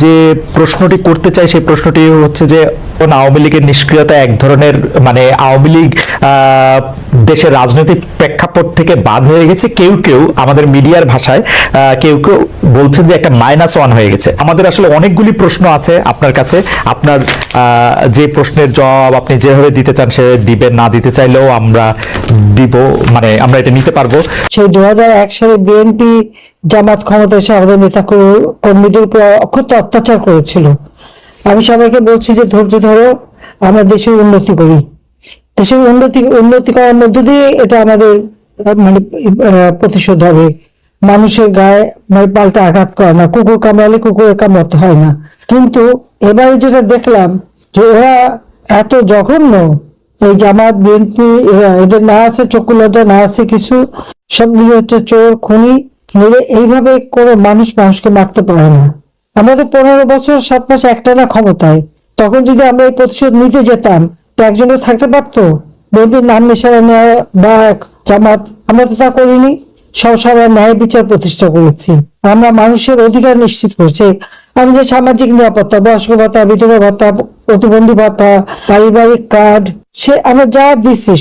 যে প্রশ্নটি করতে চাই সেই প্রশ্নটি হচ্ছে যে আওয়ামী লীগের নিষ্ক্রিয়তা এক ধরনের মানে আওয়ামী লীগ দেশের রাজনৈতিক প্রেক্ষাপট থেকে বাদ হয়ে গেছে, কেউ কেউ আমাদের মিডিয়ার ভাষায় কেউ কেউ বলছেন যে একটা -1 হয়ে গেছে। আমাদের আসলে অনেকগুলি প্রশ্ন আছে আপনার কাছে, আপনার যে প্রশ্নের জবাব আপনি যেভাবে দিতে চান সে দিবেন, না দিতে চাইলেও আমরা দিব, মানে আমরা এটা নিতে পারবো। সেই 2001 সালে বিএনপি জামাত ক্ষমতা এসে আমাদের নেতা কর্মীদের উপর অক্ষত অত্যাচার করেছিল। আমি সবাইকে বলছি যে ধৈর্য ধরো, আমরা দেশের উন্নতি করি, দেশের উন্নতি করার মধ্য দিয়ে এটা আমাদের মানে প্রতিশোধ হবে। মানুষের গায়ে মানে পাল্টা আঘাত করে না, কুকুর কামড়ালে কুকুরে কামড়াতে হয় না। কিন্তু এবারে যেটা দেখলাম যে ওরা এত জঘন্য, এই জামাত বিএনপি এদের না আছে চক্ষু লজ্জা, না আছে কিছু, সবগুলো হচ্ছে চোর খুনি মিলে এইভাবে কোনো মানুষকে মারতে পারে না। আমাদের 15 বছর 7 মাস একটানা ক্ষমতায়, তখন যদি আমরা এই প্রতিশোধ নিতে যেতাম তো একজনও থাকতে পারতো? বিএনপির নাম নিশানা নেওয়া বা জামাত, আমরা তো তা করিনি। সবার ন্যায় বিচার প্রতিষ্ঠা করেছি, আমরা মানুষের অধিকার নিশ্চিত করছি। আমি যে সামাজিক নিরাপত্তা, বয়স্ক ভাতা, বিধবা ভাতা, প্রতিবন্ধী ভাতা, পারিবারিক কার্ড, সে আমরা যা দিচ্ছি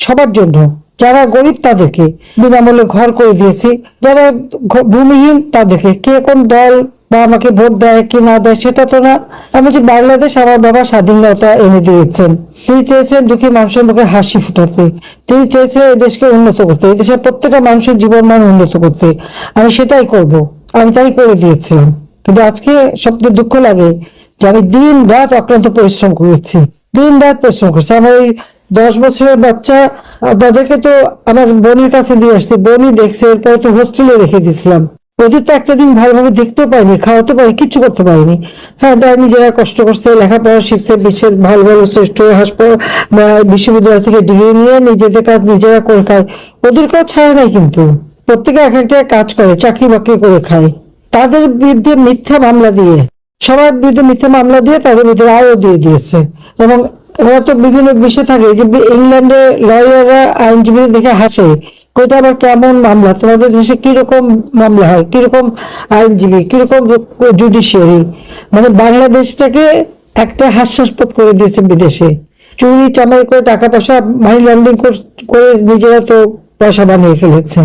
সবার জন্য। যারা গরিব তাদেরকে বিনামূল্যে ঘর করে দিয়েছি, যারা ভূমিহীন তাদেরকে। কে কোন দল বা আমাকে ভোট দেয় কি না দেয় সেটা তো না। আমি যে বাংলাদেশ আমার বাবা স্বাধীনতা এনে দিয়েছেন, তিনি চেয়েছেন দুঃখী মানুষের মুখে হাসি ফুটাতে, তিনি চেয়েছেন এই দেশকে উন্নত করতে, এই দেশের প্রত্যেকটা মানুষের জীবন মান উন্নত করতে। আমি সেটাই করব, আমি তাই করে দিয়েছিলাম। কিন্তু আজকে সবচেয়ে দুঃখ লাগে যে আমি দিন রাত অক্লান্ত পরিশ্রম করেছি, দিন রাত পরিশ্রম করছি। আমার ওই 10 বছরের বাচ্চা, তাদেরকে তো আমার বোনের কাছে দিয়ে আসছি, বোনই দেখছে, এরপরে তো হোস্টেলে রেখে দিয়েছিলাম। ওদের তো একটা দিন ভালোভাবে দেখতেও পাইনি, খাওয়াতে পারি, কিচ্ছু করতে পারিনি। হ্যাঁ, তারা নিজেরা কষ্ট করছে, লেখাপড়া শিখছে, বিশ্বের ভালো ভালো শ্রেষ্ঠ হাসপাতাল বিশ্ববিদ্যালয় থেকে ডিগ্রি নিয়ে নিজেদের কাজ নিজেরা করে খায়। ওদেরকেও ছাড়ে নাই, কিন্তু প্রত্যেকে এক একটা কাজ করে, চাকরি বাকরি করে খায়। তাদের বিরুদ্ধে মিথ্যা মামলা দিয়ে, সবার বিরুদ্ধে মিথ্যা মামলা দিয়ে তাদের বিরুদ্ধে রায়ও দিয়ে দিয়েছে। এবং ওরা তো বিভিন্ন বিষয় থাকে যে ইংল্যান্ডে লয়াররা আইনজীবী দেখে হাসে, ওইটা আবার কেমন মামলা, তোমাদের দেশে কিরকম মামলা হয়, কিরকম আইনজীবী, কিরকম জুডিশিয়ারি। মানে বাংলাদেশটাকে একটা হাস্যাস্পদ করে দিয়েছে বিদেশে। চুরি চামারি করে টাকা পয়সা মানি লন্ডারিং করে নিজেরা তো পয়সা বানিয়ে ফেলেছে।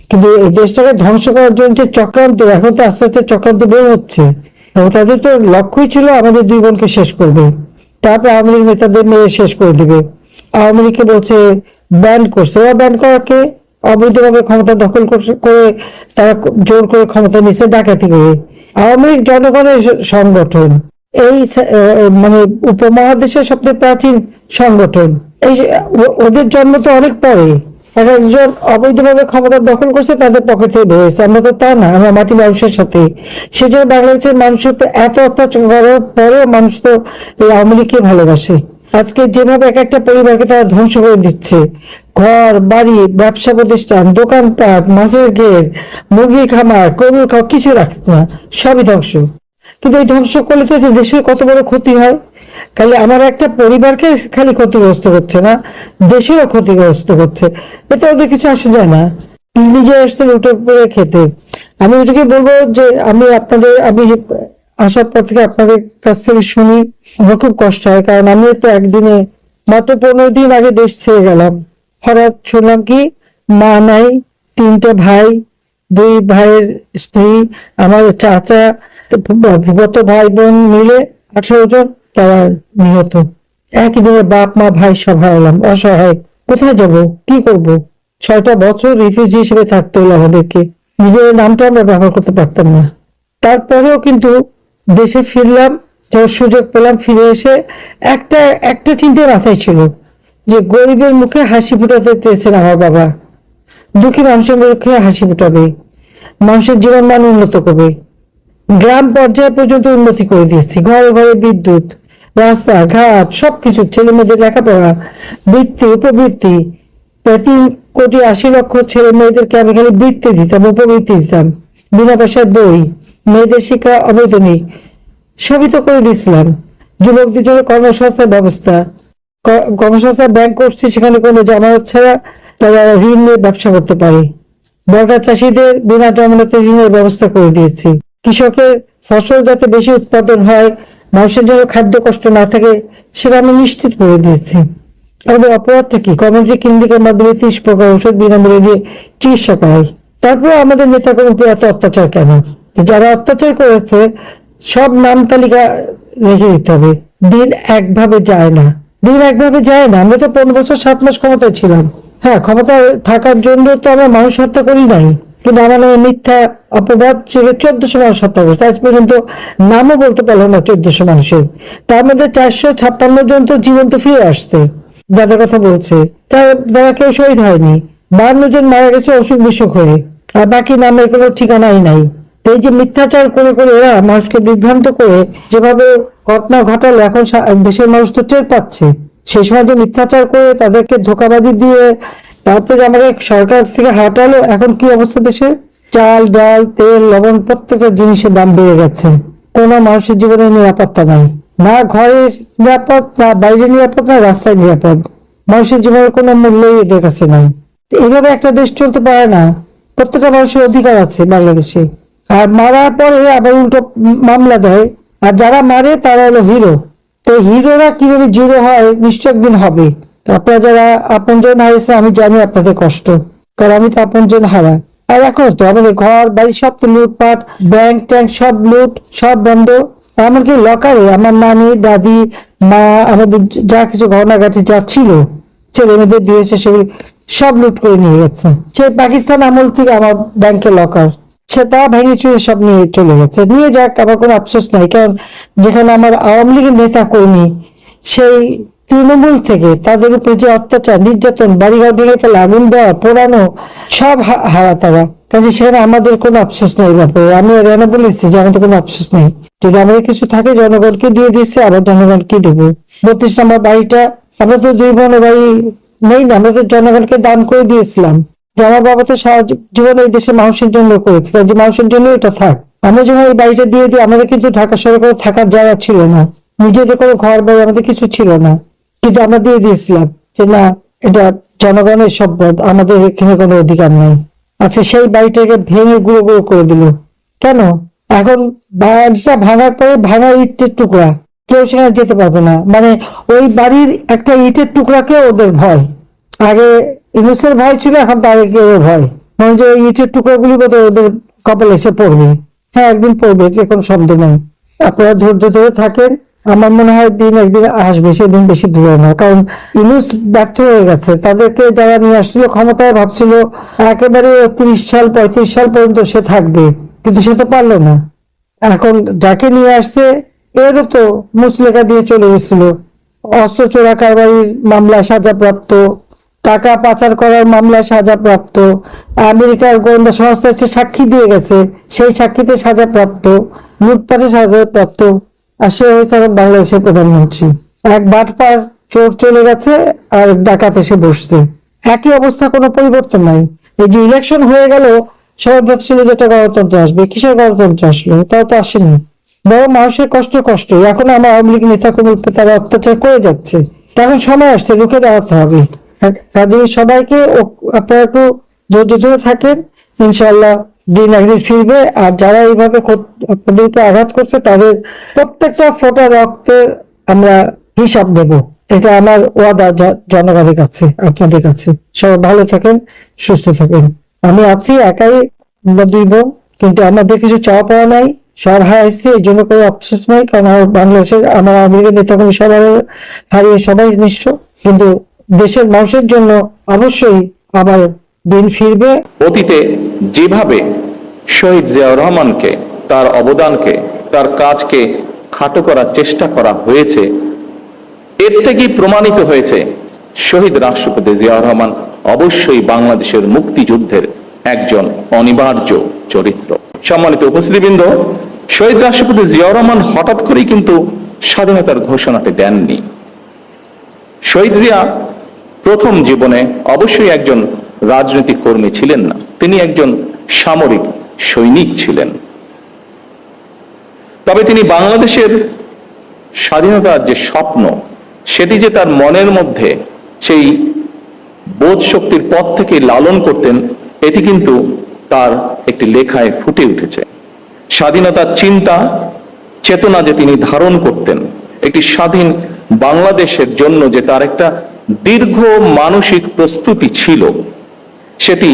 কিন্তু এই দেশটাকে ধ্বংস করার জন্য যে চক্রান্ত, এখন তো আস্তে আস্তে চক্রান্ত বের হচ্ছে। এবং তাদের তো লক্ষ্যই ছিল আমাদের 2 বোনকে শেষ করবে, তারপর আওয়ামী লীগ নেতাদের মেয়ে শেষ করে দিবে। আওয়ামী লীগকে বলছে ব্যান করছে, ওরা ব্যান করাকে অবৈধভাবে ক্ষমতা দখল করে তারা জোর করে ক্ষমতা নিচ্ছে ডাকাতি করে। আওয়ামী লীগ জনগণের সংগঠন, এই মানে উপমহাদেশের সবচেয়ে প্রাচীন সংগঠন। এই ওদের জন্ম তো অনেক পরে, একজন অবৈধভাবে ক্ষমতা দখল করছে, তাদের পকেট থেকে বেরোয়েছে। আমরা তো তা না, আমরা মাটি মানুষের সাথে। সেজন্য বাংলাদেশের মানুষের এত অত্যাচার করার পরেও মানুষ তো এই আওয়ামী লীগকে ভালোবাসে। আজকে যেভাবে এক একটা পরিবারকে তারা ধ্বংস করে দিচ্ছে, ঘর বাড়ি, ব্যবসা প্রতিষ্ঠান, দোকানপাট, মাছের ঘের, মুরগি খামার, গরুর খাওয়া, কিছু রাখছে না, সবই ধ্বংস। কিন্তু এই ধ্বংস করলে তো দেশের কত বড় ক্ষতি হয়। খালি আমার একটা পরিবারকে খালি ক্ষতিগ্রস্ত করছে না, দেশেরও ক্ষতিগ্রস্ত করছে। এতে ওদের কিছু আসে যায় না, নিজে আসতে উঠে পড়ে খেতে। আমি ওটাকে বলবো যে আমি আসার পর থেকে আপনাদের কাছ থেকে শুনি, আমার খুব কষ্ট হয়। কারণ আমি তো একদিনে মাত্র 15 দিন আগে দেশ ছেড়ে গেলাম। হঠাৎ শুনলাম কি মা নাই, 3টে ভাই, 2 ভাইয়ের স্ত্রী, আমার চাচা, ফুফাতো ভাই বোন মিলে 18 জন তারা নিহত। একই দিনে বাপ মা ভাই সব হারালাম, অসহায়। কোথায় যাব, কি করব? 6টা বছর রিফিউজি হিসেবে থাকতে হলো আমাদেরকে, নিজের নামটা আমরা ব্যবহার করতে পারতাম না। তারপরেও কিন্তু দেশে ফিরলাম, যখন সুযোগ পেলাম, ফিরে এসে একটা চিন্তা মাথায় ছিল যে গরিবের মুখে হাসি ফুটাতে চেয়েছেন আমার বাবা। দুঃখী মানুষের মুখে হাসি ফুটাবে, মানুষের জীবন মান উন্নত করবে। গ্রাম পর্যায়ে পর্যন্ত উন্নতি করে দিয়েছি, ঘরে ঘরে বিদ্যুৎ, রাস্তা ঘাট, সবকিছু, ছেলে মেয়েদের লেখাপড়া, বৃত্তি, উপবৃত্তি। 3,80,00,000 ছেলে মেয়েদেরকে আমি খালি বৃত্তি দিতাম, উপবৃত্তি দিতাম, বিনা পয়সার বই, মেয়েদের শিক্ষা অবৈতনিক, সবই তো করে দিয়েছিলাম। যুবকদের জন্য কর্মসংস্থান ব্যবস্থা, কর্মসংস্থান ব্যাংক করছি, সেখানে কোনো জামানত ছাড়া তারা ঋণ নিয়ে ব্যবসা করতে পারে। বর্গা চাষীদের বিনা জামানতে ঋণের ব্যবস্থা করে দিয়েছি। কৃষকের ফসল যাতে বেশি উৎপাদন হয়, মানুষের জন্য খাদ্য কষ্ট না থাকে, সেটা আমি নিশ্চিত করে দিয়েছি। আমাদের অপরাধটা কি? কমিউনিটি ক্লিনিকের মাধ্যমে 30 প্রকার ওষুধ বিনামূল্যে দিয়ে চিকিৎসা করাই। তারপর আমাদের নেতাকর্মীর উপর এত অত্যাচার কেন? যারা অত্যাচার করেছে সব নাম তালিকা রেখে দিতে হবে। দিন একভাবে যায় না, আমরা তো 15 বছর 7 মাস ক্ষমতায় ছিলাম। হ্যাঁ, ক্ষমতায় থাকার জন্য তো আমরা মানুষ হত্যা করি নাই, কিন্তু আমার নামে মিথ্যা অপবাদ 1400 মানুষ হত্যা করছে। আজ পর্যন্ত নামও বলতে পারলো না 1400 মানুষের। তার মধ্যে 456 জন তো জীবন্ত ফিরে আসছে, যাদের কথা বলছে তারা কেউ শহীদ হয়নি। 52 জন মারা গেছে অসুখ বিসুখ হয়ে, আর বাকি নামের কোনো ঠিকানাই নাই। তো এই যে মিথ্যাচার করে করে এরা মানুষকে বিভ্রান্ত করে যেভাবে ঘটনা ঘটালো, এখন দেশের মানুষ তো টের পাচ্ছে। সেই সময় যে মিথ্যাচার করে তাদেরকে ধোঁকাবাজি দিয়ে তারপরে আমাদের সরকার থেকে হাঁটালো, এখন কি অবস্থা দেশে? চাল, ডাল, তেল, লবণ প্রত্যেকটা জিনিসের দাম বেড়ে গেছে। কোনো মানুষের জীবনে নিরাপত্তা নাই, না ঘরে নিরাপদ, না বাইরে নিরাপদ, না রাস্তায় নিরাপদ। মানুষের জীবনের কোনো মূল্যই এদের কাছে নাই। এইভাবে একটা দেশ চলতে পারে না। প্রত্যেকটা মানুষের অধিকার আছে বাংলাদেশে। আর মারার পরে আবার উল্টো মামলা দেয়, আর যারা মারে তারা হলো হিরো। তো হিরোরা কিভাবে জিরো হয় নিশ্চয় একদিন হবে। তো আপনারা যারা আপনজন হারিয়েছে, আমি জানি আপনাদের কষ্ট, কারণ আমি তো আপনজন হারা। আর এখন তো আমাদের ঘর বাড়ি সব তো লুটপাট, ব্যাংক ট্যাঙ্ক সব লুট, সব বন্ধ। এমনকি লকারে আমার নানি, দাদি, মা, আমাদের যা কিছু গহনাগাটি যা ছিল, ছেলে মেয়েদের বিয়ে সেগুলি সব লুট করে নিয়ে গেছে। সেই পাকিস্তান আমল থেকে আমার ব্যাংকে লকার, সেটা ভেঙে চুরে সব নিয়ে চলে গেছে। নিয়ে যাক, আমার কোনো আফসোস নাই, কারণ যেখানে আমার আওয়ামী লীগের নেতা কর্মী সেই তৃণমূল থেকে তাদের উপরে যে অত্যাচার, নির্যাতন, বাড়িঘর ভেঙে ফেলা, আগুন দেওয়া, পোড়ানো, সব হারা তারা। কাজে সেখানে আমাদের কোনো আফসোস নাই ব্যাপারে। আমি এরা বলেছি যে আমাদের কোনো আফসোস নেই। যদি আমাদের কিছু থাকে জনগণকে দিয়ে দিচ্ছে, আবার জনগণকে দেবো। 32 নম্বর বাড়িটা আমরা তো 2 বোনের বাড়ি নেই না, আমরা তো জনগণকে দান করে দিয়েছিলাম। যে আমার বাবা তো সারা জীবন এই দেশের মানুষের জন্য করেছে, যে মানুষের জন্য এটা থাক। আমরা যখন এই বাড়িটা দিয়ে দিই, আমাদের কিন্তু ঢাকা শহরে কোনো থাকার জায়গা ছিল না, নিজেদের কোনো ঘর বাড়ি আমাদের কিছু ছিল না, কিন্তু আমরা দিয়ে দিয়েছিলাম যে না, এটা জনগণের সম্পদ, আমাদের এখানে কোনো অধিকার নেই। আচ্ছা, সেই বাড়িটাকে ভেঙে গুঁড়ো গুঁড়ো করে দিল কেন? এখন বাড়িটা ভাঙার পরে ভাঙা ইটের টুকরা, কেউ সেখানে যেতে পারবে না। মানে ওই বাড়ির একটা ইটের টুকরাকে ওদের ভয়। আগে ইউনূসের ভয় ছিল, এখন তার ভয়, মানে যে ওই ইটের টুকরাগুলি বোধহয় ওদের কপালে এসে পড়বে। হ্যাঁ, একদিন পড়বে, যে কোনো শব্দ নেই। আপনারা ধৈর্য ধরে থাকেন, আমার মনে হয় দিন একদিন আসবে, সেদিন বেশি দূরে না। কারণ ইউনূস ব্যর্থ হয়ে গেছে। তাদেরকে যারা নিয়ে আসছিল ক্ষমতায়, ভাবছিল একেবারে 30 সাল 35 সাল পর্যন্ত সে থাকবে, কিন্তু সে তো পারলো না। এখন যাকে নিয়ে আসছে এরও তো মুচলেখা দিয়ে চলে গেছিল। অস্ত্র চোরা কারবারির মামলায় সাজাপ্রাপ্ত, টাকা পাচার করার মামলায় সাজাপ্রাপ্ত, আমেরিকার গোয়েন্দা সংস্থা সে সাক্ষী দিয়ে গেছে, সেই সাক্ষীতে সাজাপ্রাপ্ত, লুটপাটে সাজাপ্রাপ্ত। আর সে হয়েছে বাংলাদেশের প্রধানমন্ত্রী। এক বাটপার চোর চলে গেছে, আর ডাকাত এসে বসছে। একই অবস্থা, কোনো পরিবর্তন নাই। এই যে ইলেকশন হয়ে গেল, সবাই ভাবছিল যে একটা গণতন্ত্র আসবে। কিসের গণতন্ত্র আসলো? তাও তো আসেনি। বড় মানুষের কষ্ট। এখন আমার আওয়ামী লীগ নেতা কর্মী তারা অত্যাচার করে যাচ্ছে, তখন সময় আসছে রুখে দাঁড়াতে হবে। কাজে সবাইকে আপনারা একটু ধৈর্য ধরে থাকেন, ইনশাল্লাহ দিন একদিন ফিরবে। আর যারা এইভাবে আপনাদের উপরে আঘাত করছে, তাদের প্রত্যেকটা ফোঁটা রক্তের আমরা হিসাব নেব। এটা আমার ওয়াদা জনগণের কাছে, আপনাদের কাছে। সবাই ভালো থাকেন, সুস্থ থাকেন। আমি আছি একাই, 2 বোন, কিন্তু আমাদের কিছু চাওয়া পাওয়া নাই, সব হারাইছি, এই জন্য কোনো আফসোস নাই। কারণ বাংলাদেশের আমার আওয়ামী লীগের নেতাকর্মী সবাই হারিয়ে সবাই নিঃস্ব, কিন্তু দেশের মানুষের জন্য অবশ্যই আবার দিন ফিরবে। অতীতে যেভাবে শহীদ জিয়াউর রহমানকে, তার অবদানকে, তার কাজকে খাটো করার চেষ্টা করা হয়েছে, এর থেকেই প্রমাণিত হয়েছে শহীদ রাষ্ট্রপতি জিয়াউর রহমান অবশ্যই বাংলাদেশের মুক্তিযুদ্ধের একজন অনিবার্য চরিত্র। সম্মানিত উপস্থিতিবৃন্দ, শহীদ রাষ্ট্রপতি জিয়াউর রহমান হঠাৎ করেই কিন্তু স্বাধীনতার ঘোষণাটি দেননি। শহীদ জিয়া প্রথম জীবনে অবশ্যই একজন রাজনৈতিক কর্মী ছিলেন না, তিনি একজন সামরিক সৈনিক ছিলেন। তবে তিনি বাংলাদেশের স্বাধীনতার যে স্বপ্ন, সেটি যে তার মনের মধ্যে সেই বোধ শক্তির পথ থেকে লালন করতেন, এটি কিন্তু তার একটি লেখায় ফুটে উঠেছে। স্বাধীনতার চিন্তা চেতনা যে তিনি ধারণ করতেন, একটি স্বাধীন বাংলাদেশের জন্য যে তার একটা দীর্ঘ মানসিক প্রস্তুতি ছিল, সেটি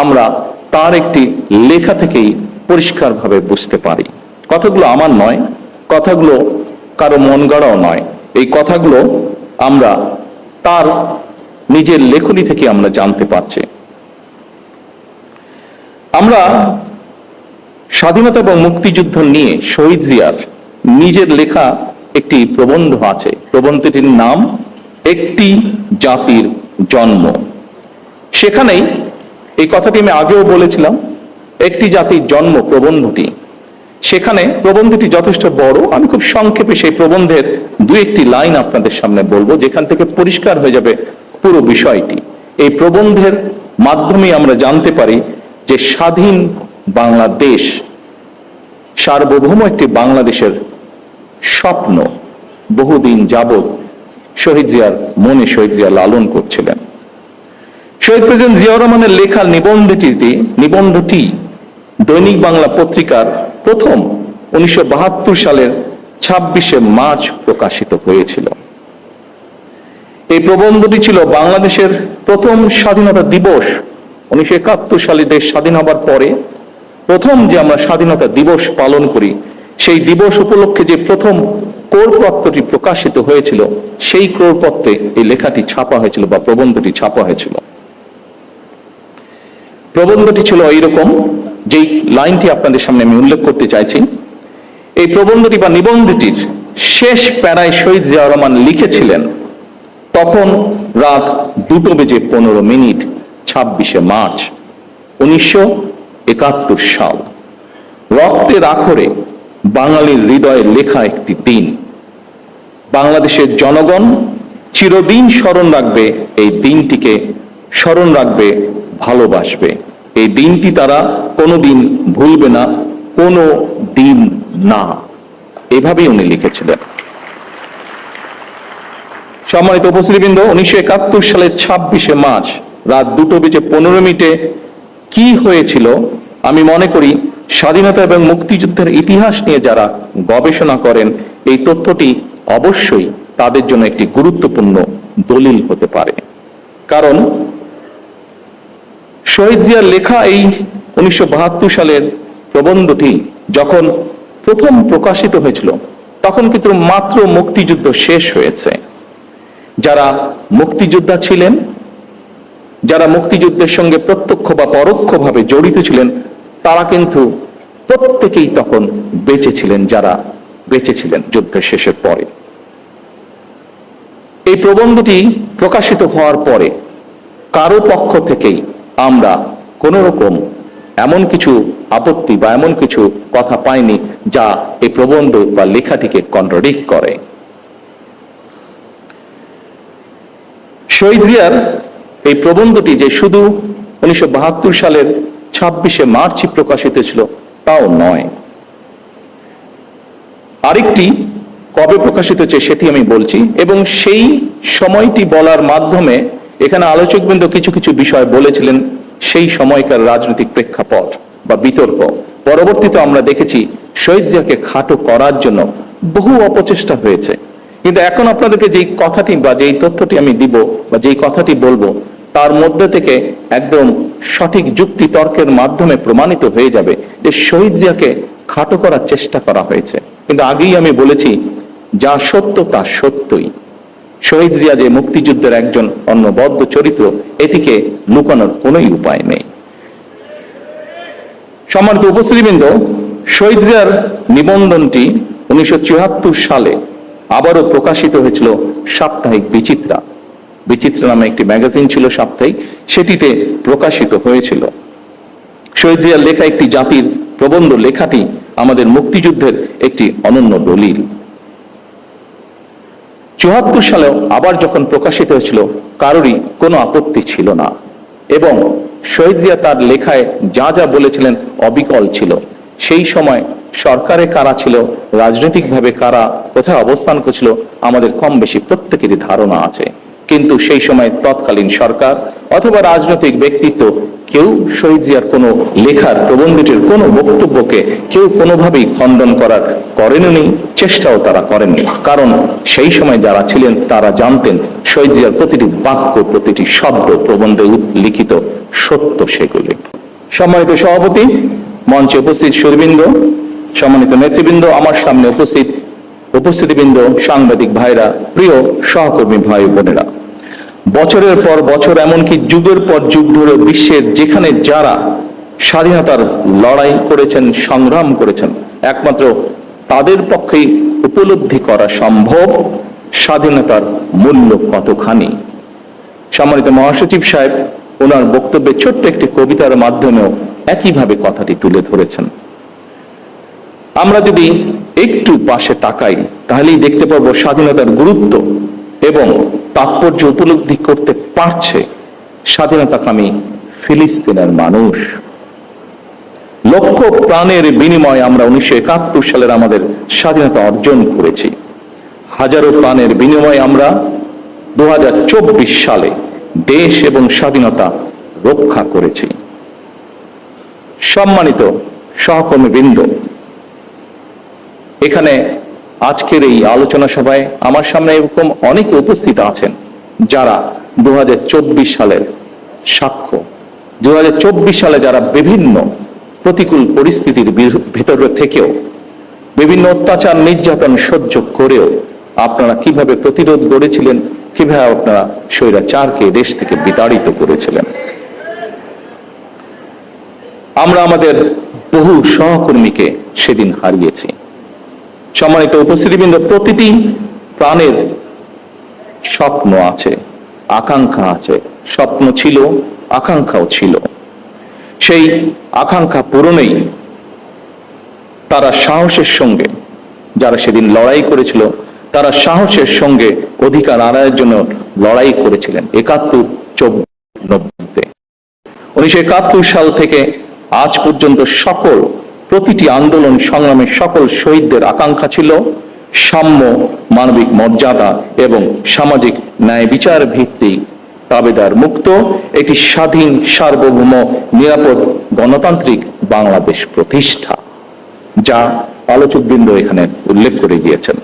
আমরা তার একটি লেখা থেকেই পরিষ্কারভাবে বুঝতে পারি। কথাগুলো আমার নয়, কথাগুলো কারো মন গড়াও নয়, এই কথাগুলো আমরা তার নিজের লেখনী থেকে আমরা জানতে পারছি। আমরা স্বাধীনতা এবং মুক্তিযুদ্ধ নিয়ে শহীদ জিয়ার নিজের লেখা একটি প্রবন্ধ আছে। প্রবন্ধটির নাম একটি জাতির জন্ম। সেখানেই এই কথাটি আমি আগেও বলেছিলাম, একটি জাতির জন্ম প্রবন্ধটি, সেখানে প্রবন্ধটি যথেষ্ট বড়। আমি খুব সংক্ষেপে সেই প্রবন্ধের দু একটি লাইন আপনাদের সামনে বলবো, যেখান থেকে পরিষ্কার হয়ে যাবে পুরো বিষয়টি। এই প্রবন্ধের মাধ্যমে আমরা জানতে পারি যে স্বাধীন বাংলাদেশ, সার্বভৌম একটি বাংলাদেশের স্বপ্ন বহুদিন যাবৎ শহীদ জিয়ার মনে শহীদ জিয়া লালন করছিলেন। শহীদ প্রেসিডেন্ট জিয়াউর রহমানের লেখা নিবন্ধটি দৈনিক বাংলা পত্রিকার প্রথম 1972 সালের 26শে মার্চ প্রকাশিত হয়েছিল। এই প্রবন্ধটি ছিল বাংলাদেশের প্রথম স্বাধীনতা দিবস। 1971 সালে দেশ স্বাধীন হবার পরে প্রথম যে আমরা স্বাধীনতা দিবস পালন করি, সেই দিবস উপলক্ষে যে প্রথম কোরপত্রটি প্রকাশিত হয়েছিল, সেই কোরপত্রে এই লেখাটি ছাপা হয়েছিল বা প্রবন্ধটি ছাপা হয়েছিল। প্রবন্ধটি ছিল এইরকম, যেই লাইনটি আপনাদের সামনে আমি উল্লেখ করতে চাইছি। এই প্রবন্ধটি বা নিবন্ধটির শেষ প্যারায় শহীদ জিয়াউর রহমান লিখেছিলেন, তখন রাত 2:15 26শে মার্চ 1971 সাল। রক্তের আখরে বাঙালির হৃদয়ে লেখা একটি দিন। বাংলাদেশের জনগণ চিরদিন স্মরণ রাখবে এই দিনটিকে, স্মরণ রাখবে, ভালোবাসবে। এই দিনটি তারা কোনোদিন ভুলবে না, কোনো দিন না। এভাবেই উনি লিখেছিলেন। সম্মানিত উপস্থিতিবৃন্দ, 1971 সালের 26শে মার্চ রাত 2:15 কি হয়েছিল, আমি মনে করি স্বাধীনতা এবং মুক্তিযুদ্ধের ইতিহাস নিয়ে যারা গবেষণা করেন, এই তথ্যটি অবশ্যই তাদের জন্য একটি গুরুত্বপূর্ণ দলিল হতে পারে। কারণ শহীদ জিয়ার লেখা এই 1972 সালের প্রবন্ধটি যখন প্রথম প্রকাশিত হয়েছিল, তখন কিন্তু মাত্র মুক্তিযুদ্ধ শেষ হয়েছে। যারা মুক্তিযোদ্ধা ছিলেন, যারা মুক্তিযুদ্ধের সঙ্গে প্রত্যক্ষ বা পরোক্ষভাবে জড়িত ছিলেন, তারা কিন্তু প্রত্যেকেই তখন বেঁচে ছিলেন, যারা বেঁচে ছিলেন যুদ্ধের শেষের পরে। এই প্রবন্ধটি প্রকাশিত হওয়ার পরে কারো পক্ষ থেকেই আমরা কোন রকম এমন কিছু আপত্তি বা এমন কিছু কথা পাইনি যা এই প্রবন্ধ বা লেখাটিকে কন্ট্রাডিক্ট করে। শহীদ জিয়ার এই প্রবন্ধটি যে শুধু 1972 সালের 26শে মার্চই প্রকাশিত ছিল তাও নয়, আরেকটি কবে প্রকাশিত হয়েছে সেটি আমি বলছি, এবং সেই সময়টি বলার মাধ্যমে এখানে আলোচকবৃন্দ কিছু কিছু বিষয় বলেছিলেন সেই সময়কার রাজনৈতিক প্রেক্ষাপট বা বিতর্ক। পরবর্তীতে আমরা দেখেছি শহীদ জিয়াকে খাটো করার জন্য বহু অপচেষ্টা হয়েছে, কিন্তু এখন আপনাদেরকে যেই কথাটি বা যেই তথ্যটি আমি দিব বা যেই কথাটি বলবো, তার মধ্যে থেকে একদম সঠিক যুক্তি তর্কের মাধ্যমে প্রমাণিত হয়ে যাবে যে শহীদ জিয়াকে খাটো করার চেষ্টা করা হয়েছে। কিন্তু আগেই আমি বলেছি, যা সত্য তা সত্যই। শহীদ জিয়া যে মুক্তিযুদ্ধের একজন অনবদ্য চরিত্র, এটিকে লুকানোর কোনোই উপায় নেই। সম্মানিত উপস্থিতিবৃন্দ, শহীদ জিয়ার নিবন্ধনটি 1974 সালে আবারও প্রকাশিত হয়েছিল সাপ্তাহিক বিচিত্রা। বিচিত্রা নামে একটি ম্যাগাজিন ছিল সাপ্তাহিক, সেটিতে প্রকাশিত হয়েছিল। শহীদ জিয়ার লেখা একটি জাতির প্রবন্ধ লেখাটি আমাদের মুক্তিযুদ্ধের একটি অনন্য দলিল। 74 সালেও আবার যখন প্রকাশিত হয়েছিল, কারোরই কোনো আপত্তি ছিল না, এবং শহীদ জিয়া তার লেখায় যা যা বলেছিলেন অবিকল ছিল। সেই সময় সরকারে কারা ছিল, রাজনৈতিকভাবে কারা কোথায় অবস্থান করছিল, আমাদের কম বেশি প্রত্যেকেরই ধারণা আছে। কিন্তু সেই সময় তৎকালীন সরকার অথবা রাজনৈতিক ব্যক্তিত্ব কেউ শহীদ জিয়ার কোনো লেখার প্রবন্ধটির কোনো বক্তব্যকে কেউ কোনোভাবেই খণ্ডন করেননি, চেষ্টাও তারা করেননি। কারণ সেই সময় যারা ছিলেন তারা জানতেন শহীদ জিয়ার প্রতিটি বাক্য, প্রতিটি শব্দ প্রবন্ধে লিখিত সত্য সেগুলি। সম্মানিত সভাপতি, মঞ্চে উপস্থিত সুরবৃন্দ, সম্মানিত নেতৃবৃন্দ, আমার সামনে উপস্থিতিবৃন্দ, সাংবাদিক ভাইরা, প্রিয় সহকর্মী ভাই বোনেরা, বছরের পর বছর, এমনকি যুগের পর যুগ ধরে বিশ্বের যেখানে যারা স্বাধীনতার লড়াই করেছেন, সংগ্রাম করেছেন, একমাত্র তাদের পক্ষেই উপলব্ধি করা সম্ভব স্বাধীনতার মূল্য কতখানি। সম্মানিত মহাসচিব সাহেব ওনার বক্তব্যে ছোট্ট একটি কবিতার মাধ্যমেও একইভাবে কথাটি তুলে ধরেছেন। আমরা যদি একটু পাশে তাকাই তাহলেই দেখতে পাবো স্বাধীনতার গুরুত্ব এবং তাৎপর্য উপলব্ধি করতে পারছে স্বাধীনতাকামী ফিলিস্তিনের মানুষ। লক্ষ প্রাণের বিনিময়ে আমরা 1971 সালের আমাদের স্বাধীনতা অর্জন করেছি। হাজারো প্রাণের বিনিময়ে আমরা 2024 সালে দেশ এবং স্বাধীনতা রক্ষা করেছি। সম্মানিত সহকর্মীবৃন্দ, এখানে আজকের এই আলোচনা সভায় আমার সামনে এরকম অনেকে উপস্থিত আছেন যারা 2024 সালের সাক্ষ্য। 2024 সালে যারা বিভিন্ন প্রতিকূল পরিস্থিতির ভিতরে থেকেও, বিভিন্ন অত্যাচার নির্যাতন সহ্য করেও আপনারা কিভাবে প্রতিরোধ গড়েছিলেন, কিভাবে আপনারা স্বৈরাচারকে দেশ থেকে বিতাড়িত করেছিলেন। আমরা আমাদের বহু সহকর্মীকে সেদিন হারিয়েছি। সম্মানিত উপস্থিতিবৃন্দ, প্রতিটি প্রাণের স্বপ্ন আছে, আকাঙ্ক্ষা আছে। স্বপ্ন ছিল, আকাঙ্ক্ষাও ছিল। সেই আকাঙ্ক্ষা পূরণেই তারা সাহসের সঙ্গে, যারা সেদিন লড়াই করেছিল, তারা সাহসের সঙ্গে অধিকার আদায়ের জন্য লড়াই করেছিলেন 71-94-90-তে। 1971 সাল থেকে আজ পর্যন্ত প্রতিটি আন্দোলন সংগ্রামের সকল শহীদদের আকাঙ্ক্ষা ছিল সাম্য, মানবিক মর্যাদা এবং সামাজিক ন্যায় বিচার ভিত্তিক দাবিদার মুক্ত একটি স্বাধীন, সার্বভৌম, নিরাপদ, গণতান্ত্রিক বাংলাদেশ প্রতিষ্ঠা, যা আলোচকবৃন্দ এখানে উল্লেখ করে গিয়েছেন।